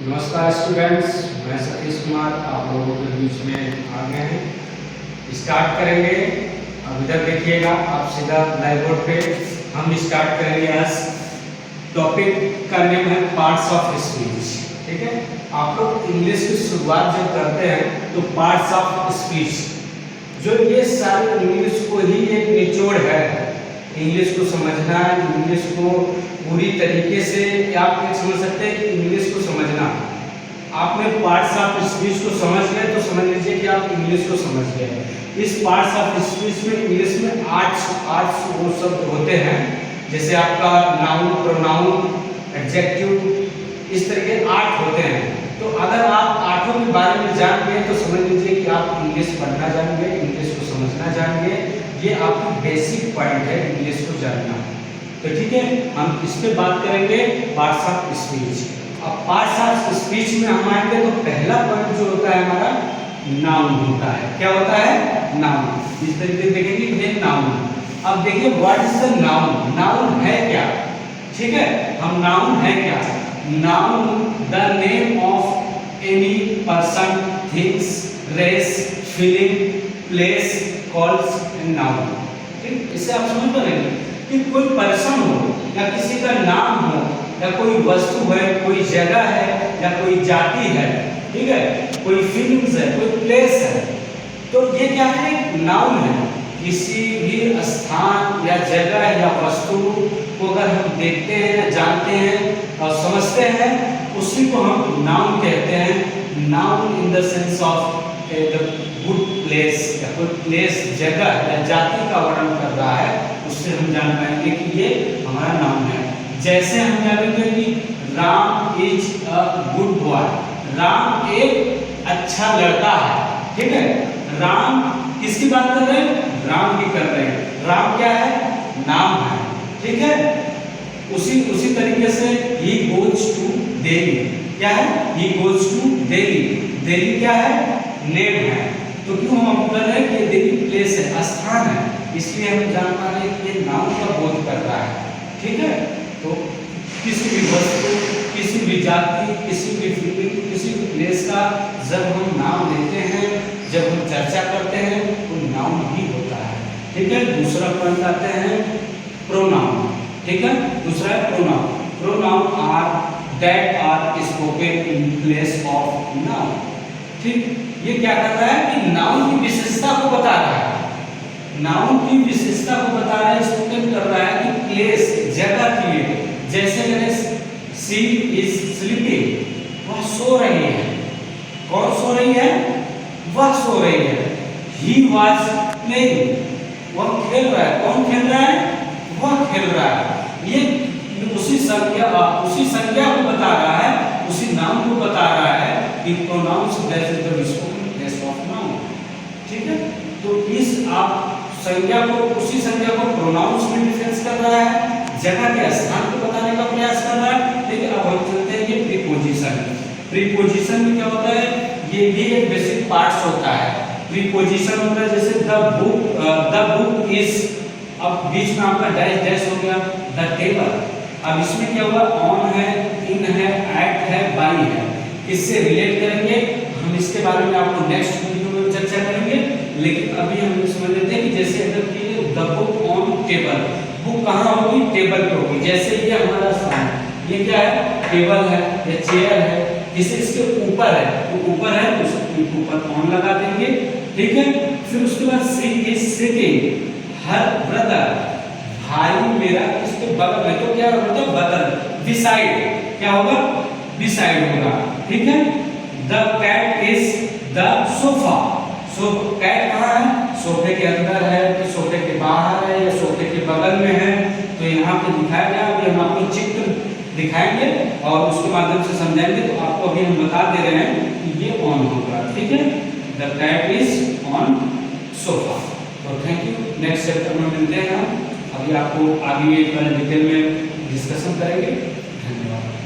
नमस्कार स्टूडेंट्स, मैं सतीश कुमार आप लोगों के बीच में आ गए हैं। स्टार्ट करेंगे। अब इधर देखिएगा, आप सीधा ब्लैक बोर्ड पे हम स्टार्ट करेंगे। आज टॉपिक का नेम है पार्ट्स ऑफ स्पीच। ठीक है, आप लोग इंग्लिश की शुरुआत जब करते हैं तो पार्ट्स ऑफ स्पीच, जो ये सारे इंग्लिश को ही एक निचोड़ है। इंग्लिश को समझना, इंग्लिश को पूरी तरीके से आप ये समझ सकते हैं कि इंग्लिश को समझना, आपने पार्ट्स ऑफ स्पीच को समझ गए तो समझ लीजिए कि आप इंग्लिश को समझ गए। इस पार्ट्स ऑफ स्पीच में इंग्लिश में आठ वो शब्द होते हैं, जैसे आपका नाउन, प्रोनाउन, एडजेक्टिव, इस तरह के 8 होते हैं। तो अगर आप आठों के बारे में जान गए तो समझ लीजिए कि आप इंग्लिश पढ़ना जान गए, इंग्लिश को समझना जान गए। ये आपकी बेसिक पॉइंट है इंग्लिश को जानना। तो ठीक है, हम इस पे बात करेंगे पार्ट्स ऑफ स्पीच। अब पार्ट्स ऑफ स्पीच में हम आएंगे तो पहला पॉइंट जो होता है हमारा नाउन होता है। क्या होता है? नाउन। इस तरीके से देखेंगे ये नाउन। अब देखिए what is the noun. Noun है क्या? ठीक है, हम नाउन है क्या? Noun the name of any person, things, race, feeling, place calls noun. ठीक, इससे आप समझ पाएंगे कि कोई पर्सन हो या किसी का नाम हो या कोई वस्तु है, कोई जगह है या कोई जाति है, ठीक है, कोई फीलिंग्स है, कोई प्लेस है, तो ये क्या है? नाउन है। किसी भी स्थान या जगह या वस्तु को अगर हम देखते हैं, जानते हैं और समझते हैं, उसी को हम नाउन कहते हैं। Noun in the sense of good place, या कोई प्लेस, जगह या जाति का वर्णन कर रहा है, उससे हम जान पाएंगे कि ये हमारा नाउन है। जैसे हम जानेंगे कि Ram is a good boy, Ram एक अच्छा लड़का है। ठीक है, राम किसकी बात कर रहे हैं? राम की कर रहे हैं। राम क्या है? नाम है। ठीक है, उसी तरीके से ही गोज टू दिल्ली, क्या है? He goes to Delhi. Delhi क्या है? नेम है। तो क्यों हम कर रहे हैं कि दिल्ली प्लेस है, स्थान है, इसलिए हम जान पा रहे हैं कि ये नाम का बोध कर रहा है। ठीक है, तो किसी भी वस्तु, किसी भी जाति, किसी भी फीलिंग, किसी भी प्लेस का जब हम नाम लेते हैं, जब हम चर्चा करते हैं, तो नाउन ही होता है। ठीक है, दूसरा पॉइंट आते हैं प्रोनाउन। ठीक है, दूसरा है pronoun. Pronoun are that are spoken in place of noun. ठीक, ये क्या कर रहा है कि नाउन की विशेषता को बता रहा है। नाउन की विशेषता को बता रहा है, स्पोकन कर रहा है कि प्लेस, जगह के लिए। जैसे मैंने सी इज स्लीपिंग, वह सो रही है। कौन सो रही है? वह सो रही है। ही वाज प्लेइंग, वह खेल रहा है। कौन खेल रहा है? वह खेल रहा है। ये उसी संज्ञा को बता रहा है, उसी नाम को बता रहा है कि pronouns that is the spoken place of noun. ठीक है, तो इस आप संज्ञा को, उसी संज्ञा को प्रोनाउंस में डिफरेंस कर रहा है, जगह के स्थान को बताने का प्रयास कर रहा है। लेकिन अब हम चलते हैं ये प्रीपोजिशन। प्रीपोजिशन में क्या होता है? ये भी एक बेसिक पार्ट्स होता है। प्रीपोजिशन होता है जैसे द बुक इज, अब बीच में आपका डैश डैश हो गया, द टेबल। अब इसमें क्या हुआ? ऑन है, इन है, एट है, बाई है। इससे रिलेट करेंगे हम, इसके बारे में आपको नेक्स्ट वीडियो में चर्चा करेंगे। लेकिन अभी हम समझ लेते हैं कि जैसे अगर कि the book on table, book कहाँ होगी? टेबल पे होगी। जैसे ये हमारा स्थान, ये क्या है? टेबल है या चेयर है, जिसे इसके ऊपर है, तो ऊपर है तो उसके ऊपर ऑन लगा देंगे। ठीक है, फिर उसके बाद सी इज सिटिंग, हर ब्रदर, भाई मेरा इसके बगल में, तो क्या होगा? बगल, बिसाइड, क्या होगा? बिसाइड होगा। ठीक है, the cat is the sofa, so cat कहाँ है? सोफे के अंदर है कि सोफे के बाहर है या सोफे के बगल में है, तो यहाँ पे दिखाया गया। अभी हम आपको चित्र दिखाएंगे और उसके माध्यम से समझाएंगे। तो आपको अभी हम बता दे रहे हैं कि ये ऑन होगा। ठीक है, the cat is on sofa. तो थैंक यू, नेक्स्ट चैप्टर में मिलते हैं हम। अभी आपको आगे डिटेल में डिस्कशन करेंगे। धन्यवाद।